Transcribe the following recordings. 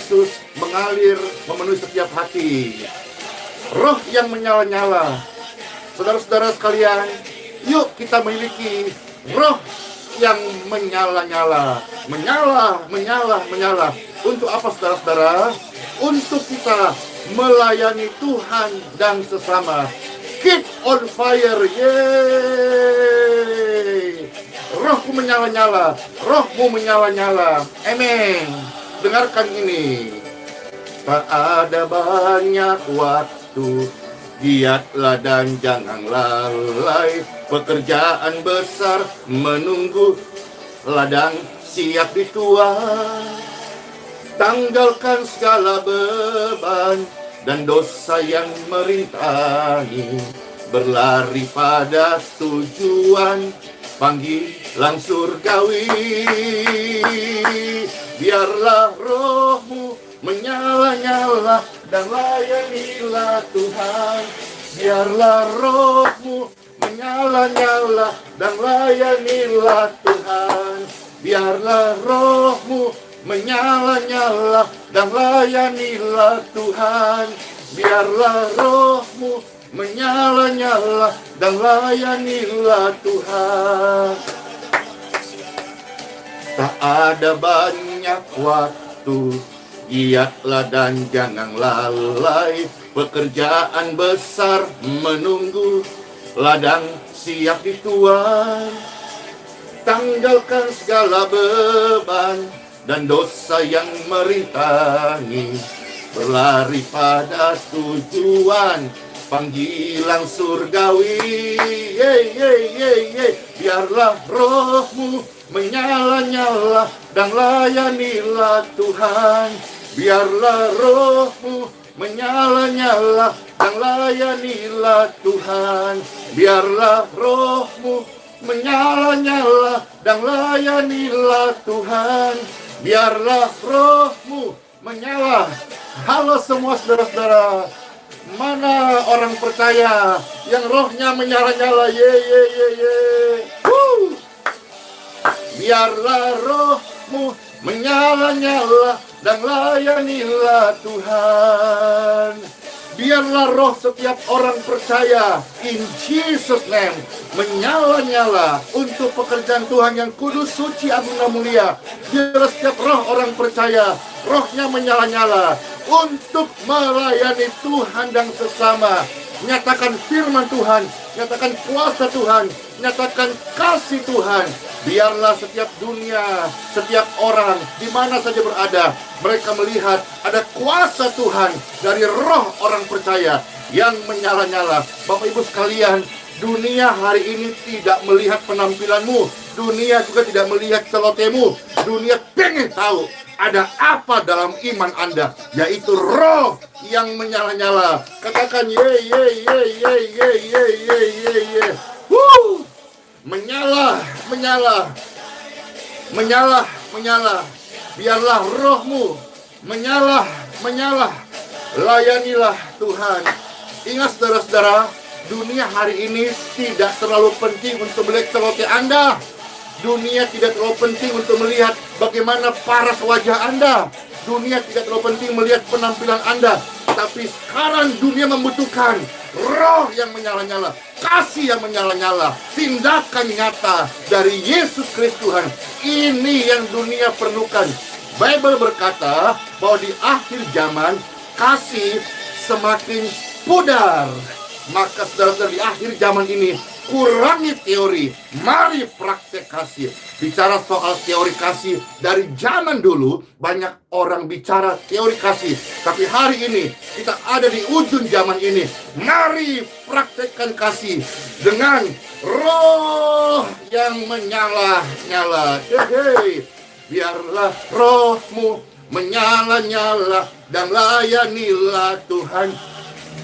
Yesus mengalir memenuhi setiap hati. Roh yang menyala-nyala. Saudara-saudara sekalian, yuk kita miliki roh yang menyala-nyala. Menyala. Untuk apa saudara-saudara? Untuk kita melayani Tuhan dan sesama. Keep on fire, yeay! Rohku menyala-nyala, rohmu menyala-nyala. Amin. Dengarkan ini. Tak ada banyak waktu, giatlah dan jangan lalai. Pekerjaan besar menunggu, ladang siap dituai. Tanggalkan segala beban dan dosa yang merintangi, berlari pada tujuan panggilan surgawi. Biarlah rohmu menyala-nyala dan layanilah Tuhan. Biarlah rohmu menyala-nyala dan layanilah Tuhan. Biarlah rohmu menyala-nyala dan layanilah Tuhan. Biarlah rohmu menyala-nyala dan layanilah Tuhan. Tak ada banyak waktu, giatlah dan jangan lalai. Pekerjaan besar menunggu, ladang siap dituai. Tanggalkan segala beban dan dosa yang merintangi, berlari pada tujuan panggilan surgawi. Biarlah rohmu menyala-nyala dan layanilah Tuhan. Biarlah rohmu menyala-nyala dan layanilah Tuhan. Biarlah rohmu menyala-nyala dan layanilah Tuhan. Biarlah rohmu menyala. Halo semua saudara-saudara. Mana orang percaya yang rohnya menyala-nyala? Biarlah rohmu menyala-nyala dan layanilah Tuhan. Biarlah roh setiap orang percaya in Jesus name menyala-nyala untuk pekerjaan Tuhan yang kudus, suci, agung, dan mulia. Biarlah setiap roh orang percaya rohnya menyala-nyala untuk melayani Tuhan dan sesama. Nyatakan firman Tuhan, nyatakan kuasa Tuhan, nyatakan kasih Tuhan. Biarlah setiap dunia, setiap orang, di mana saja berada, mereka melihat ada kuasa Tuhan dari roh orang percaya yang menyala-nyala. Bapak Ibu sekalian, dunia hari ini tidak melihat penampilanmu. Dunia juga tidak melihat celotemu. Dunia pengen tahu ada apa dalam iman Anda, yaitu roh yang menyala-nyala. Katakan menyala. Biarlah rohmu menyala. Layanilah Tuhan. Ingat saudara-saudara, dunia hari ini tidak terlalu penting untuk melihat celoteh Anda. Dunia tidak terlalu penting untuk melihat bagaimana paras wajah Anda. Dunia tidak terlalu penting melihat penampilan Anda. Tapi sekarang dunia membutuhkan roh yang menyala-nyala, kasih yang menyala-nyala, tindakan nyata dari Yesus Kristus Tuhan. Ini yang dunia perlukan. Bible berkata bahwa di akhir zaman kasih semakin pudar. Maka saudara-saudara, di akhir zaman ini kurangi teori, mari praktek kasih. Bicara soal teori kasih, dari zaman dulu banyak orang bicara teori kasih, tapi hari ini kita ada di ujung zaman ini. Mari praktekkan kasih dengan roh yang menyala-nyala. Biarlah rohmu menyala-nyala dan layanilah Tuhan.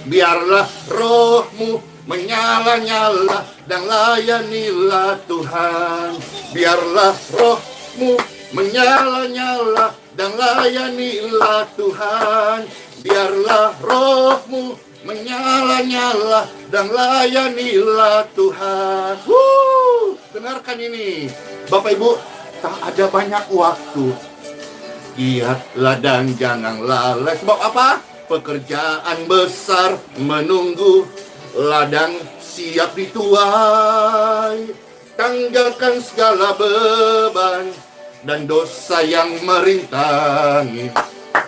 Biarlah rohmu menyala-nyala dan layanilah Tuhan. Biarlah rohmu menyala-nyala dan layanilah Tuhan. Biarlah rohmu menyala-nyala dan layanilah Tuhan. Dengarkan ini, Bapak Ibu, tak ada banyak waktu, Giatlah dan jangan lalai. Sebab apa? Pekerjaan besar menunggu, ladang siap dituai. Tanggalkan segala beban dan dosa yang merintangi.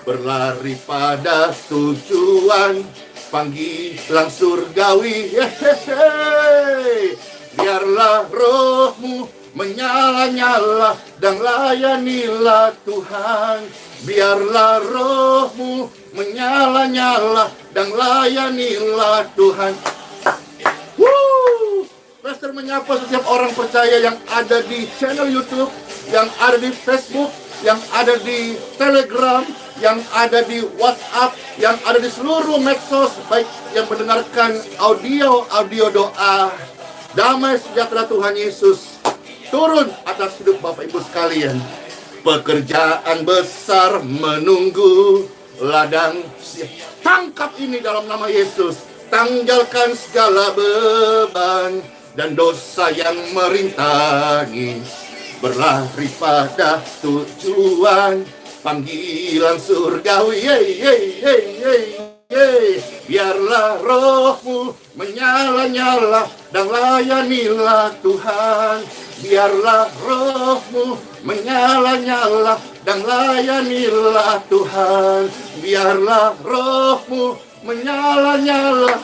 Berlari pada tujuan, panggilan surgawi. Biarlah rohmu menyala-nyala dan layanilah Tuhan. Biarlah rohmu menyala-nyala dan layanilah Tuhan. Pastor menyapa setiap orang percaya yang ada di channel YouTube, yang ada di Facebook, yang ada di Telegram, yang ada di WhatsApp, yang ada di seluruh medsos, baik yang mendengarkan audio doa. Damai sejahtera Tuhan Yesus turun atas hidup Bapak Ibu sekalian. Pekerjaan besar menunggu, ladang siap. Tangkap ini dalam nama Yesus. Tanggalkan segala beban dan dosa yang merintangi. Berlari pada tujuan, panggilan surgawi. Biarlah rohmu menyala-nyala dan layanilah Tuhan. Biarlah rohmu menyala-nyala dan layanilah Tuhan. Biarlah rohmu menyala-nyala.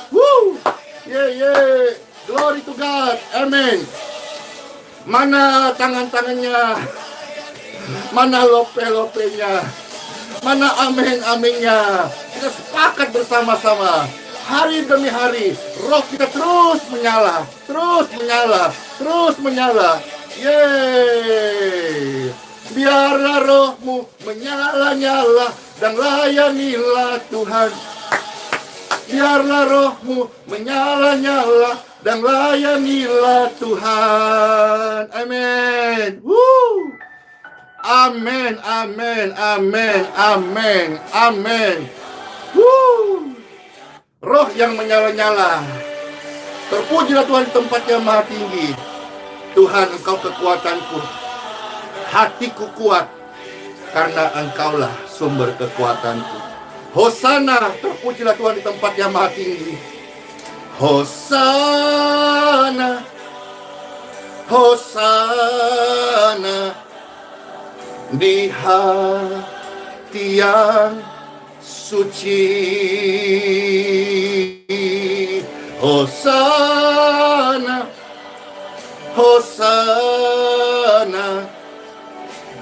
Glory to God. Amen. Mana tangan-tangannya? Mana lope-lopenya? Mana amin-aminnya? Kita sepakat bersama-sama. Hari demi hari, roh kita terus menyala, terus menyala, terus menyala. Yeay. Biarlah rohmu menyala-nyala dan layanilah Tuhan. Biarlah rohmu menyala-nyala dan layanilah Tuhan. Amin. Woo. Amin, amin, amin, amin, amin. Woo. Roh yang menyala-nyala. Terpujilah Tuhan di tempat yang maha tinggi. Tuhan, Engkau kekuatanku. Hatiku kuat karena Engkaulah sumber kekuatanku. Hosana, terpujilah Tuhan di tempat yang maha tinggi. Hosana, Hosana di hati yang suci. Hosana, Hosana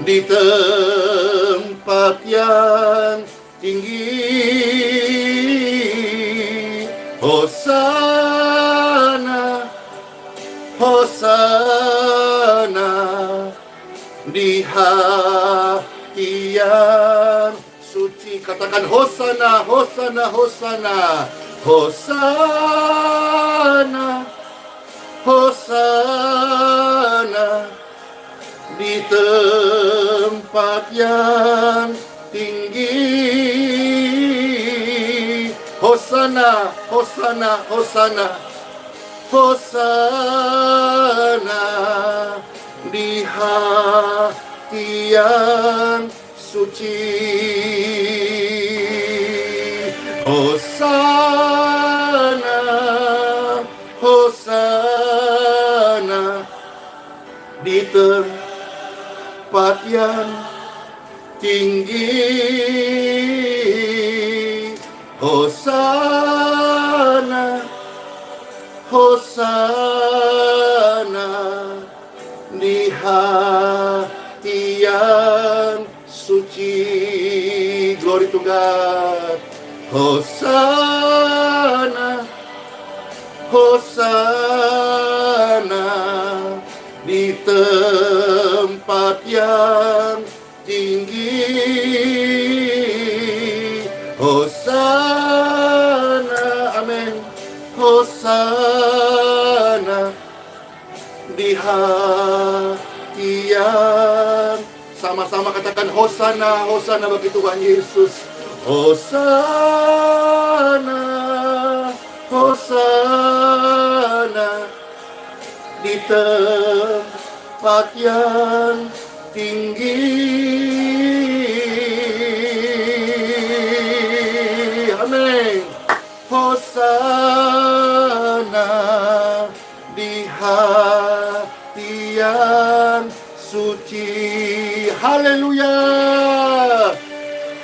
di tempat yang tinggi. Hosana, Hosana di hati yang suci. Katakan Hosana, Hosana, Hosana. Hosana, Hosana di tempat yang tinggi. Hosana, Hosana, Hosana, Hosana di hati yang suci. Hosana, Hosana di tempat yang tinggi. Hosana, Hosana di hati yang suci. Glory to God. Hosana, Hosana di tempat yang tinggi. Hosana, amin. Hosana di hati yang. Sama-sama katakan Hosana, Hosana bagi Tuhan Yesus. Hosana, Hosana di tempat yang tinggi. Amin. Hosana di hati yang suci. Haleluya.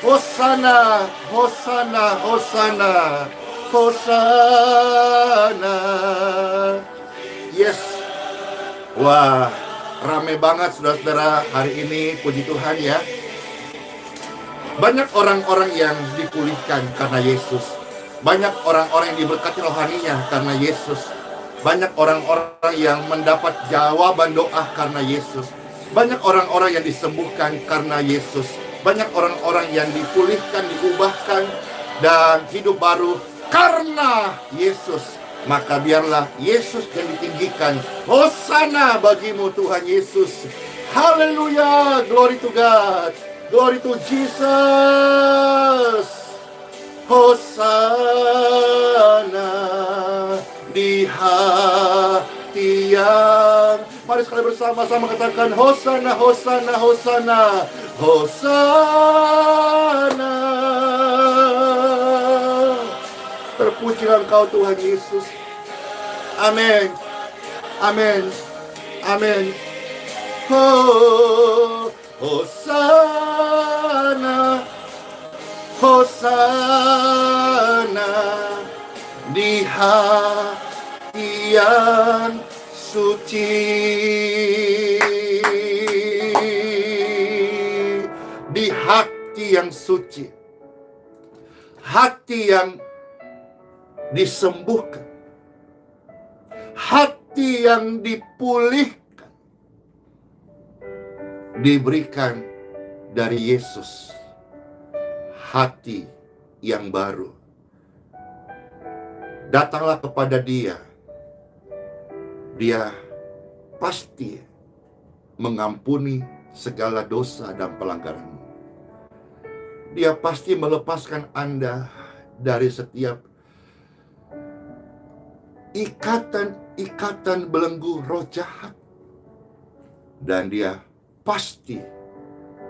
Hosana, Hosana, Hosana, Hosana. Yes. Wah, rame banget saudara-saudara hari ini, puji Tuhan ya. Banyak orang-orang yang dipulihkan karena Yesus. Banyak orang-orang yang diberkati rohaninya karena Yesus. Banyak orang-orang yang mendapat jawaban doa karena Yesus. Banyak orang-orang yang disembuhkan karena Yesus. Banyak orang-orang yang dipulihkan, diubahkan, dan hidup baru karena Yesus. Maka biarlah Yesus yang ditinggikan. Hosana bagimu Tuhan Yesus. Haleluya, glory to God. Glory to Jesus. Hosana di hati yang. Mari sekali bersama-sama katakan Hosana, Hosana, Hosana, Hosana. Terpujilah Engkau Tuhan Yesus. Amin. Amin. Amin. Hosana, Hosana di hati yang suci. Di hati yang suci. Hati yang disembuhkan. Hati yang dipulihkan. Diberikan dari Yesus. Hati yang baru. Datanglah kepada Dia. Dia pasti mengampuni segala dosa dan pelanggaranmu. Dia pasti melepaskan Anda dari setiap ikatan belenggu roh jahat. Dan Dia pasti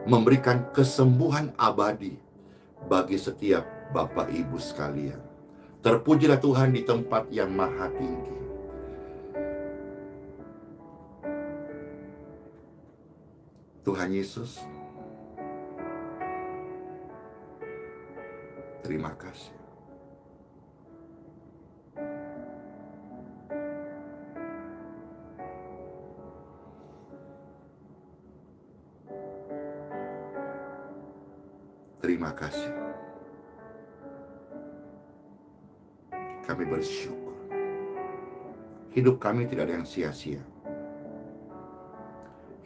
memberikan kesembuhan abadi bagi setiap Bapak Ibu sekalian. Terpujilah Tuhan di tempat yang maha tinggi. Tuhan Yesus, terima kasih. Terima kasih. Kami bersyukur. Hidup kami tidak ada yang sia-sia.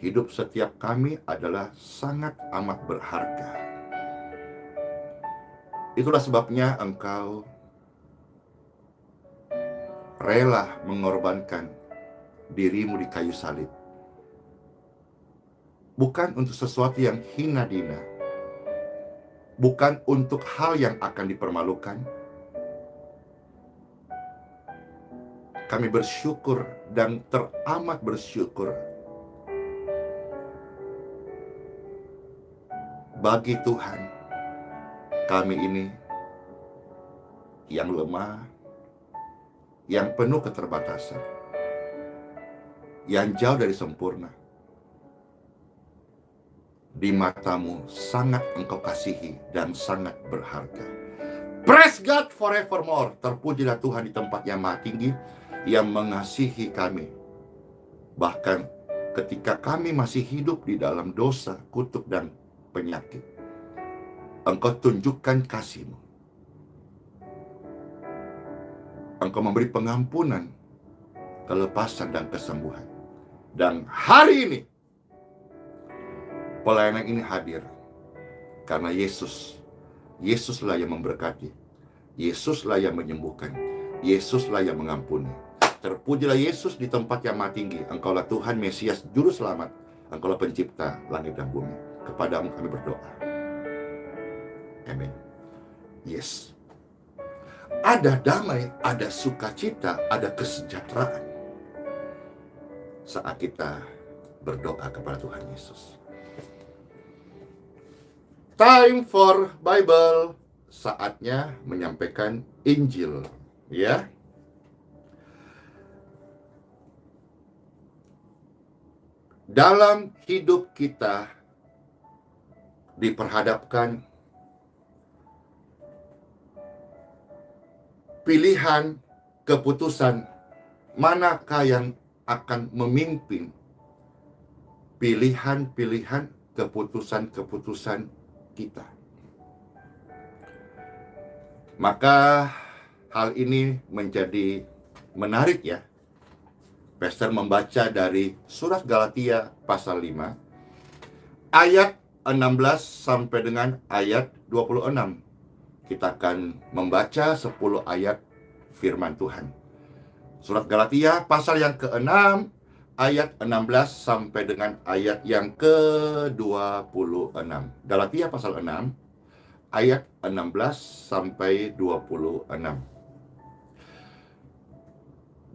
Hidup setiap kami adalah sangat amat berharga. Itulah sebabnya Engkau rela mengorbankan dirimu di kayu salib. Bukan untuk sesuatu yang hina dina. Bukan untuk hal yang akan dipermalukan. Kami bersyukur dan teramat bersyukur bagi Tuhan, kami ini yang lemah, yang penuh keterbatasan, yang jauh dari sempurna. Di matamu sangat Engkau kasihi dan sangat berharga. Praise God forevermore. Terpujilah Tuhan di tempat yang maha tinggi, yang mengasihi kami. Bahkan ketika kami masih hidup di dalam dosa, kutuk, dan penyakit, Engkau tunjukkan kasih-Mu. Engkau memberi pengampunan, kelepasan, dan kesembuhan. Dan hari ini, pelayanan ini hadir karena Yesuslah yang memberkati, Yesuslah yang menyembuhkan, Yesuslah yang mengampuni. Terpujilah Yesus di tempat yang maha tinggi. Engkaulah Tuhan Mesias, Juru Selamat. Engkaulah pencipta langit dan bumi. Kepadamu kami berdoa. Amin. Yes. Ada damai, ada sukacita, ada kesejahteraan saat kita berdoa kepada Tuhan Yesus. Time for Bible, saatnya menyampaikan Injil, ya. Dalam hidup kita diperhadapkan pilihan, keputusan, manakah yang akan memimpin pilihan-pilihan, keputusan-keputusan kita. Maka hal ini menjadi menarik ya. Pastor membaca dari surat Galatia pasal 5 ayat 16 sampai dengan ayat 26. Kita akan membaca 10 ayat firman Tuhan. Surat Galatia pasal yang ke-6 ayat 16 sampai dengan ayat yang ke-26. Galatia pasal 6 ayat 16 sampai 26.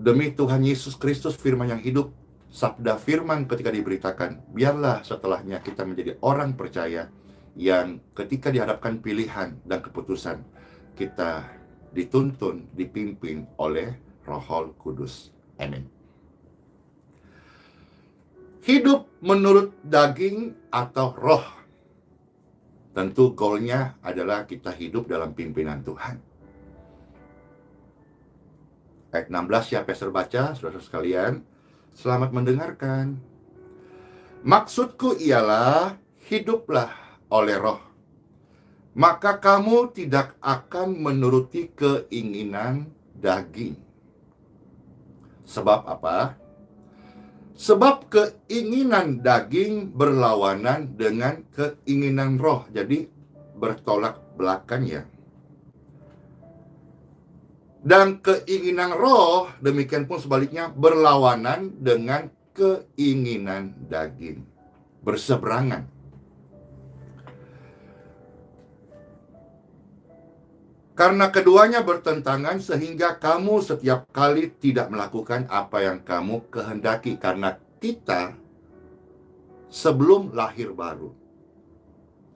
Demi Tuhan Yesus Kristus firman yang hidup, sabda firman ketika diberitakan, biarlah setelahnya kita menjadi orang percaya yang ketika dihadapkan pilihan dan keputusan, kita dituntun, dipimpin oleh Roh Kudus. Amin. Hidup menurut daging atau roh, tentu goalnya adalah kita hidup dalam pimpinan Tuhan. Ayat 16 ya, Pastor baca, saudara sekalian. Selamat mendengarkan. Maksudku ialah, hiduplah oleh roh, maka kamu tidak akan menuruti keinginan daging. Sebab apa? Sebab keinginan daging berlawanan dengan keinginan roh. Jadi bertolak belakang ya. Dan keinginan roh, demikian pun sebaliknya, berlawanan dengan keinginan daging. Berseberangan. Karena keduanya bertentangan sehingga kamu setiap kali tidak melakukan apa yang kamu kehendaki. Karena kita sebelum lahir baru,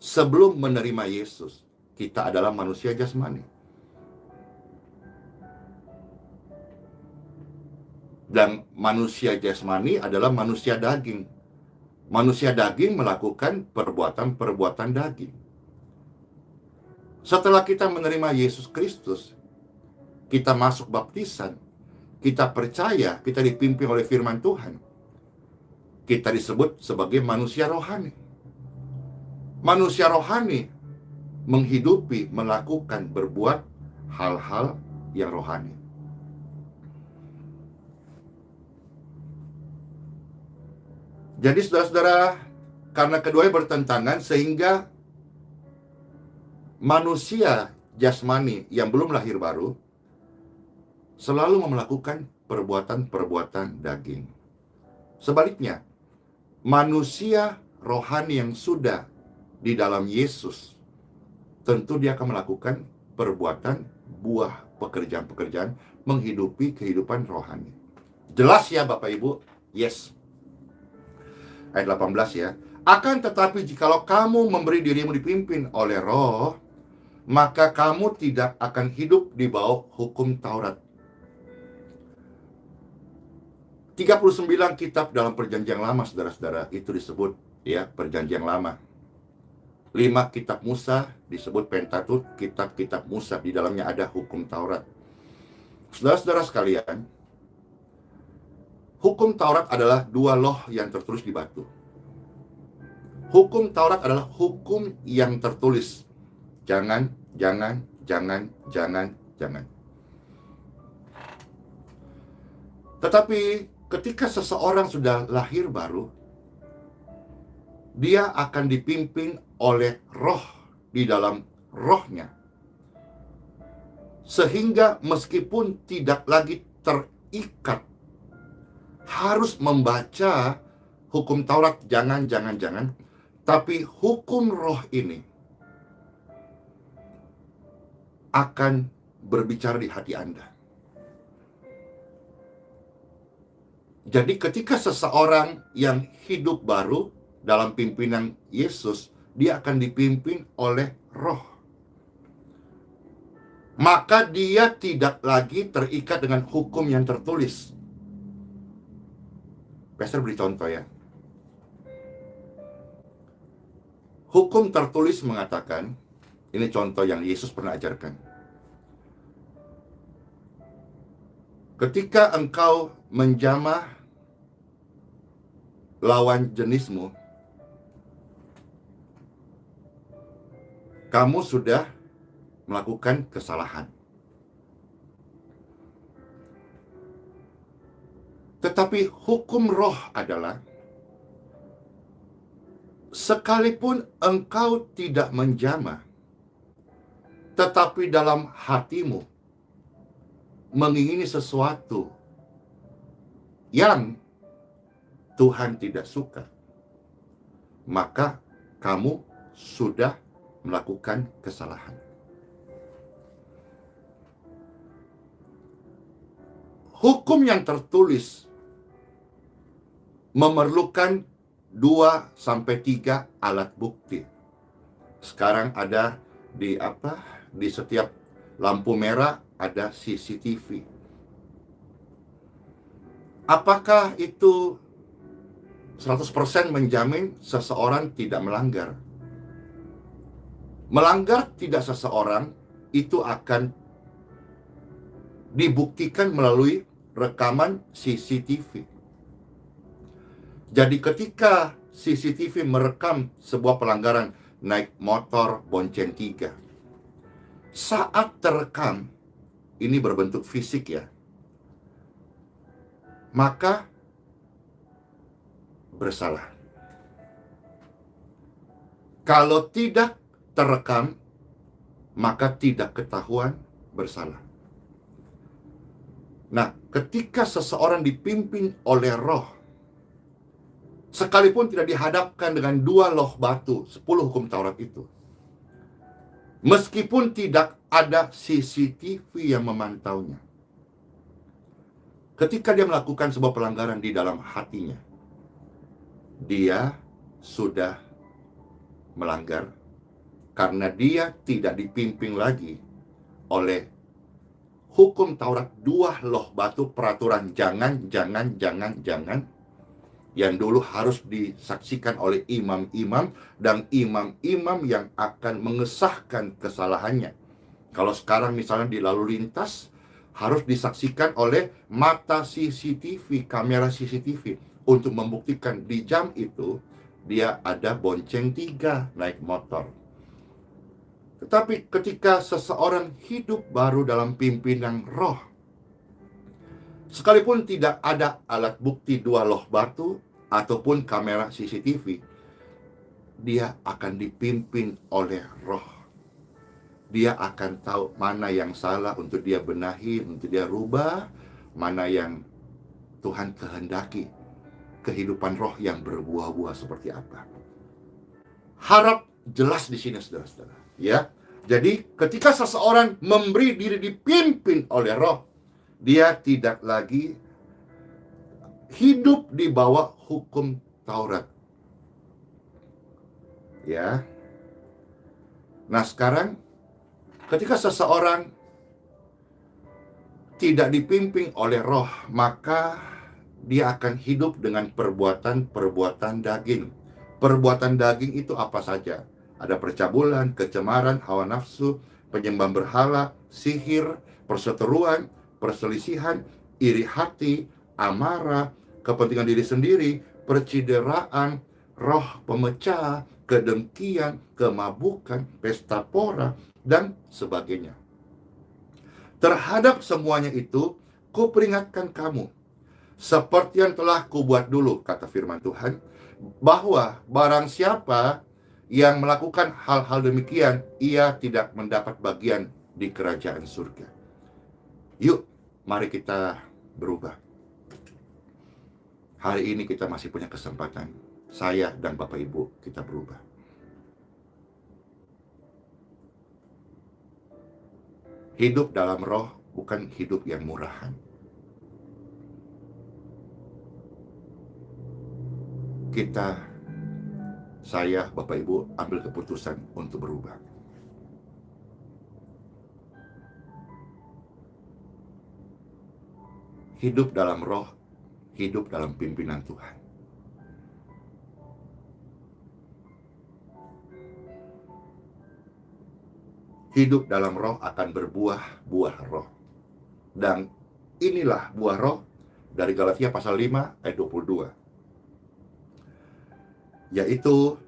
sebelum menerima Yesus, kita adalah manusia jasmani. Dan manusia jasmani adalah manusia daging. Manusia daging melakukan perbuatan-perbuatan daging. Setelah kita menerima Yesus Kristus, kita masuk baptisan, kita percaya, kita dipimpin oleh firman Tuhan, kita disebut sebagai manusia rohani. Manusia rohani menghidupi, melakukan, berbuat hal-hal yang rohani. Jadi saudara-saudara, karena keduanya bertentangan sehingga manusia jasmani yang belum lahir baru selalu melakukan perbuatan-perbuatan daging. Sebaliknya, manusia rohani yang sudah di dalam Yesus, tentu dia akan melakukan perbuatan buah pekerjaan-pekerjaan menghidupi kehidupan rohani. Jelas ya Bapak Ibu? Yes. Ayat 18 ya. Akan tetapi jikalau kamu memberi dirimu dipimpin oleh roh, maka kamu tidak akan hidup di bawah hukum Taurat. 39 kitab dalam perjanjian lama, saudara-saudara, itu disebut ya perjanjian lama. 5 kitab Musa disebut Pentateuch, kitab-kitab Musa, di dalamnya ada hukum Taurat. Saudara-saudara sekalian, hukum Taurat adalah 2 loh yang tertulis di batu. Hukum Taurat adalah hukum yang tertulis. Jangan. Tetapi ketika seseorang sudah lahir baru, dia akan dipimpin oleh roh di dalam rohnya. Sehingga meskipun tidak lagi terikat harus membaca hukum Taurat, jangan, tapi hukum roh ini akan berbicara di hati Anda. Jadi ketika seseorang yang hidup baru dalam pimpinan Yesus, dia akan dipimpin oleh roh. Maka dia tidak lagi terikat dengan hukum yang tertulis. Pastor beri contoh ya. Hukum tertulis mengatakan, ini contoh yang Yesus pernah ajarkan. Ketika engkau menjamah lawan jenismu, kamu sudah melakukan kesalahan. Tetapi hukum roh adalah, sekalipun engkau tidak menjamah, tetapi dalam hatimu mengingini sesuatu yang Tuhan tidak suka, maka kamu sudah melakukan kesalahan. Hukum yang tertulis memerlukan 2-3 alat bukti. Sekarang ada di setiap lampu merah ada CCTV. Apakah itu 100% menjamin seseorang tidak melanggar? Melanggar tidak seseorang itu akan dibuktikan melalui rekaman CCTV. Jadi ketika CCTV merekam sebuah pelanggaran naik motor bonceng 3, saat terekam, ini berbentuk fisik ya, maka bersalah. Kalau tidak terekam, maka tidak ketahuan bersalah. Nah, ketika seseorang dipimpin oleh roh, sekalipun tidak dihadapkan dengan 2 loh batu, 10 hukum Taurat itu, meskipun tidak ada CCTV yang memantaunya, ketika dia melakukan sebuah pelanggaran di dalam hatinya, dia sudah melanggar karena dia tidak dipimpin lagi oleh hukum Taurat 2 loh batu, peraturan jangan yang dulu harus disaksikan oleh imam-imam dan imam-imam yang akan mengesahkan kesalahannya. Kalau sekarang misalnya di lalu lintas harus disaksikan oleh mata CCTV, kamera CCTV untuk membuktikan di jam itu dia ada bonceng 3 naik motor. Tetapi ketika seseorang hidup baru dalam pimpinan roh, sekalipun tidak ada alat bukti 2 loh batu ataupun kamera CCTV, dia akan dipimpin oleh roh. Dia akan tahu mana yang salah untuk dia benahi, untuk dia rubah, mana yang Tuhan kehendaki, kehidupan roh yang berbuah-buah seperti apa. Harap jelas di sini saudara-saudara. Ya, jadi ketika seseorang memberi diri dipimpin oleh roh, dia tidak lagi hidup di bawah hukum Taurat. Ya. Nah, sekarang ketika seseorang tidak dipimpin oleh roh, maka dia akan hidup dengan perbuatan-perbuatan daging. Perbuatan daging itu apa saja? Ada percabulan, kecemaran, hawa nafsu, penyembahan berhala, sihir, perseteruan, perselisihan, iri hati, amarah, kepentingan diri sendiri, percideraan, roh pemecah, kedengkian, kemabukan, pesta pora, dan sebagainya. Terhadap semuanya itu, kuperingatkan kamu, seperti yang telah kubuat dulu, kata firman Tuhan, bahwa barang siapa yang melakukan hal-hal demikian, ia tidak mendapat bagian di kerajaan surga. Yuk, mari kita berubah. Hari ini kita masih punya kesempatan. Saya dan Bapak Ibu, kita berubah. Hidup dalam roh bukan hidup yang murahan. Kita saya, Bapak Ibu, ambil keputusan untuk berubah. Hidup dalam roh, hidup dalam pimpinan Tuhan. Hidup dalam roh akan berbuah buah roh. Dan inilah buah roh dari Galatia pasal 5 ayat 22. Yaitu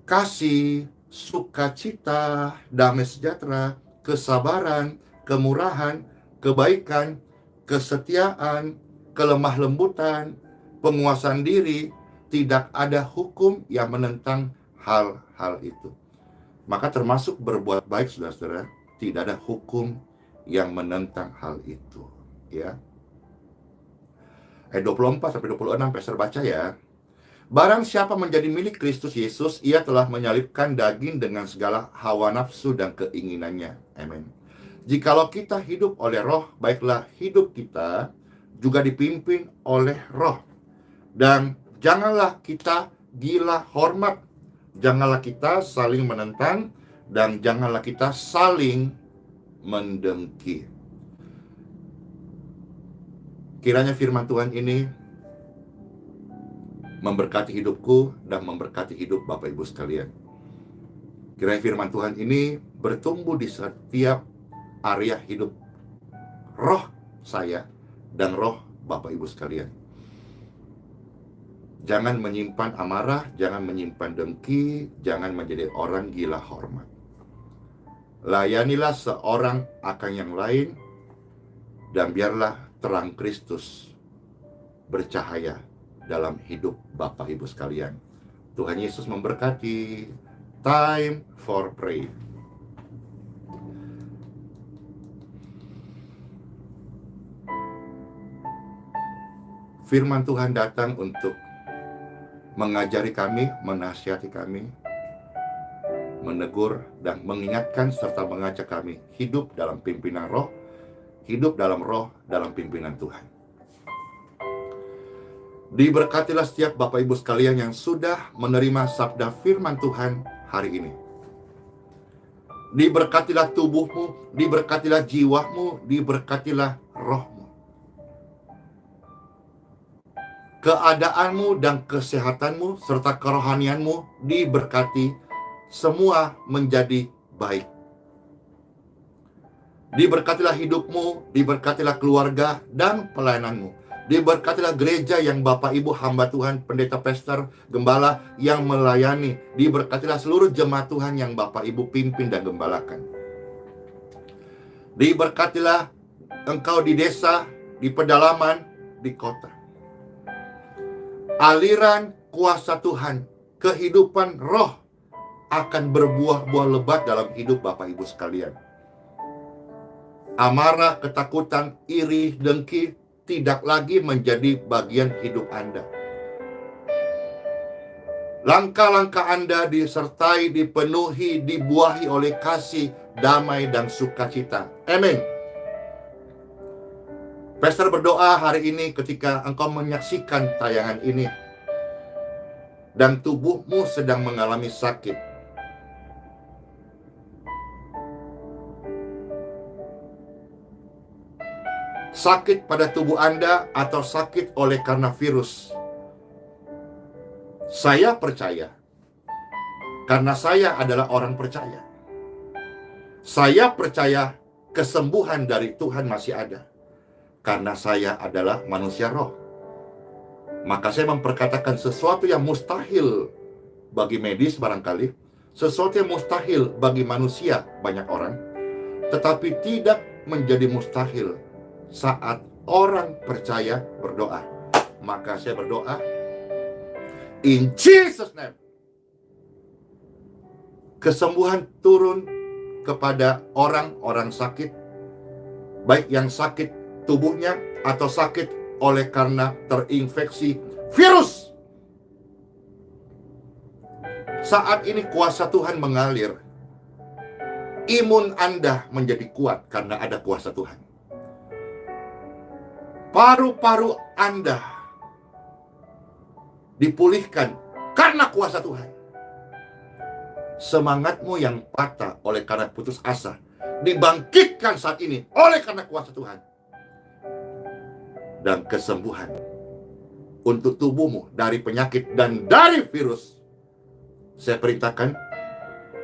kasih, sukacita, damai sejahtera, kesabaran, kemurahan, kebaikan, kesetiaan, kelemah lembutan, penguasaan diri. Tidak ada hukum yang menentang hal-hal itu. Maka termasuk berbuat baik, saudara-saudara, tidak ada hukum yang menentang hal itu, ya. Ayat 24-26 Pastor baca ya. Barang siapa menjadi milik Kristus Yesus, ia telah menyalibkan daging dengan segala hawa nafsu dan keinginannya. Amin. Jikalau kita hidup oleh roh, baiklah hidup kita juga dipimpin oleh roh. Dan janganlah kita gila hormat, janganlah kita saling menentang, dan janganlah kita saling mendengki. Kiranya firman Tuhan ini memberkati hidupku dan memberkati hidup Bapak Ibu sekalian. Kiranya firman Tuhan ini bertumbuh di setiap area hidup roh saya dan roh Bapak Ibu sekalian. Jangan menyimpan amarah, jangan menyimpan dengki, jangan menjadi orang gila hormat. Layanilah seorang akan yang lain, dan biarlah terang Kristus bercahaya dalam hidup Bapak Ibu sekalian. Tuhan Yesus memberkati. Time for pray. Firman Tuhan datang untuk mengajari kami, menasihati kami, menegur dan mengingatkan serta mengajak kami hidup dalam pimpinan roh, hidup dalam roh, dalam pimpinan Tuhan. Diberkatilah setiap Bapak Ibu sekalian yang sudah menerima sabda firman Tuhan hari ini. Diberkatilah tubuhmu, diberkatilah jiwamu, diberkatilah rohmu. Keadaanmu dan kesehatanmu serta kerohanianmu diberkati, semua menjadi baik. Diberkatilah hidupmu, diberkatilah keluarga dan pelayananmu. Diberkatilah gereja yang Bapak Ibu hamba Tuhan, pendeta, pastor, gembala yang melayani. Diberkatilah seluruh jemaat Tuhan yang Bapak Ibu pimpin dan gembalakan. Diberkatilah engkau di desa, di pedalaman, di kota. Aliran kuasa Tuhan, kehidupan roh akan berbuah-buah lebat dalam hidup Bapak Ibu sekalian. Amarah, ketakutan, iri, dengki tidak lagi menjadi bagian hidup Anda. Langkah-langkah Anda disertai, dipenuhi, dibuahi oleh kasih, damai, dan sukacita. Amin. Pastor berdoa hari ini ketika engkau menyaksikan tayangan ini dan tubuhmu sedang mengalami sakit. Sakit pada tubuh Anda atau sakit oleh karena virus. Saya percaya, karena saya adalah orang percaya. Saya percaya kesembuhan dari Tuhan masih ada. Karena saya adalah manusia roh. Maka saya memperkatakan sesuatu yang mustahil bagi medis barangkali, sesuatu yang mustahil bagi manusia banyak orang, tetapi tidak menjadi mustahil saat orang percaya berdoa. Maka saya berdoa, in Jesus' name, kesembuhan turun kepada orang-orang sakit, baik yang sakit tubuhnya atau sakit oleh karena terinfeksi virus. Saat ini kuasa Tuhan mengalir. Imun Anda menjadi kuat karena ada kuasa Tuhan. Paru-paru Anda dipulihkan karena kuasa Tuhan. Semangatmu yang patah oleh karena putus asa dibangkitkan saat ini oleh karena kuasa Tuhan. Dan kesembuhan untuk tubuhmu dari penyakit dan dari virus. Saya perintahkan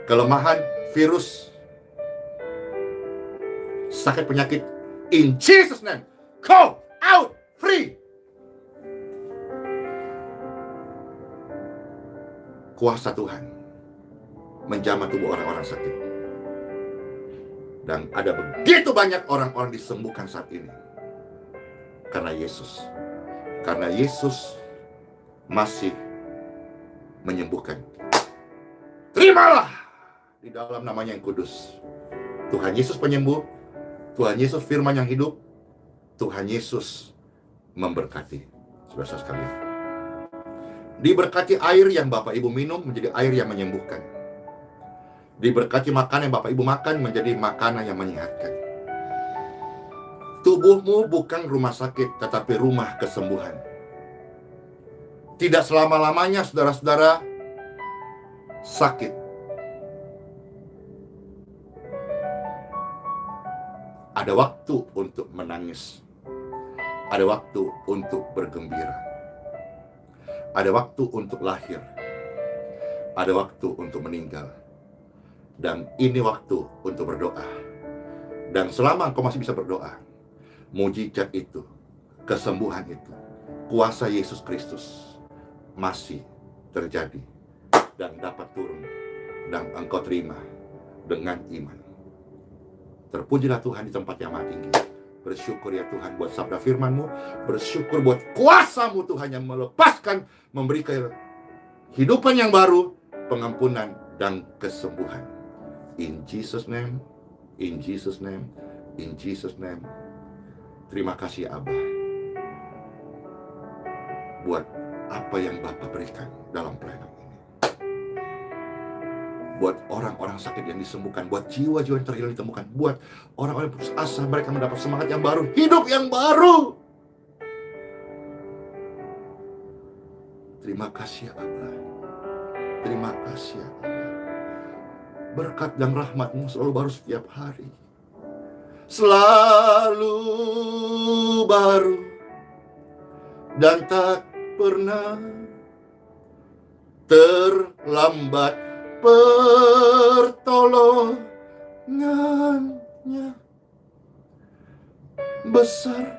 kelemahan, virus, sakit penyakit, in Jesus name, go out free. Kuasa Tuhan menjamah tubuh orang-orang sakit. Dan ada begitu banyak orang-orang disembuhkan saat ini karena Yesus. Karena Yesus masih menyembuhkan. Terimalah di dalam namanya yang kudus. Tuhan Yesus penyembuh, Tuhan Yesus firman yang hidup, Tuhan Yesus memberkati. Saudara sekalian, diberkati air yang Bapak Ibu minum menjadi air yang menyembuhkan. Diberkati makanan yang Bapak Ibu makan menjadi makanan yang menyehatkan. Tubuhmu bukan rumah sakit, tetapi rumah kesembuhan. Tidak selama-lamanya saudara-saudara sakit. Ada waktu untuk menangis. Ada waktu untuk bergembira. Ada waktu untuk lahir. Ada waktu untuk meninggal. Dan ini waktu untuk berdoa. Dan selama engkau masih bisa berdoa, mujizat itu, kesembuhan itu, kuasa Yesus Kristus masih terjadi dan dapat turun dan engkau terima dengan iman. Terpujilah Tuhan di tempat yang maha tinggi. Bersyukur ya Tuhan buat sabda firman-Mu. Bersyukur buat kuasa-Mu Tuhan yang melepaskan, memberikan kehidupan yang baru, pengampunan dan kesembuhan. In Jesus name, in Jesus name, in Jesus name. Terima kasih Abah buat apa yang Bapak berikan dalam pelayanan ini. Buat orang-orang sakit yang disembuhkan, buat jiwa-jiwa yang terhilang ditemukan, buat orang-orang yang putus asa, mereka mendapat semangat yang baru, hidup yang baru. Terima kasih Abah. Terima kasih Abah. Berkat dan rahmat-Mu selalu baru setiap hari. Selalu baru dan tak pernah terlambat pertolongannya. Besar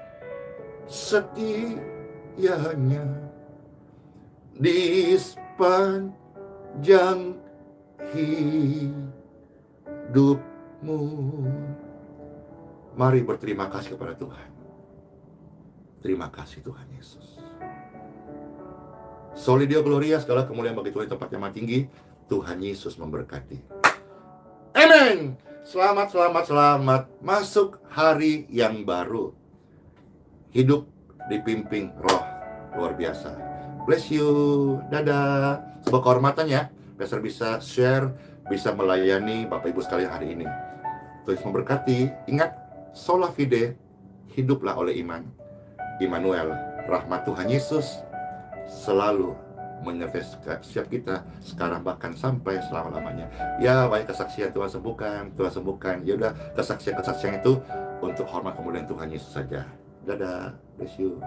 setianya di sepanjang hidupmu. Mari berterima kasih kepada Tuhan. Terima kasih Tuhan Yesus. Soli Deo Gloria, segala kemuliaan bagi Tuhan tempat yang maha tinggi. Tuhan Yesus memberkati. Amen. Selamat masuk hari yang baru. Hidup dipimpin Roh luar biasa. Bless you. Dadah. Sebuah kehormatan ya, Pastor bisa share, bisa melayani Bapak Ibu sekalian hari ini. Tuhan memberkati. Ingat, sola fide, hiduplah oleh iman. Immanuel, rahmat Tuhan Yesus selalu menyertai setiap kita sekarang bahkan sampai selama-lamanya. Ya, banyak kesaksian Tuhan sembuhkan. Ya udah, kesaksian itu untuk hormat kemuliaan Tuhan Yesus saja. Dadah, bless you.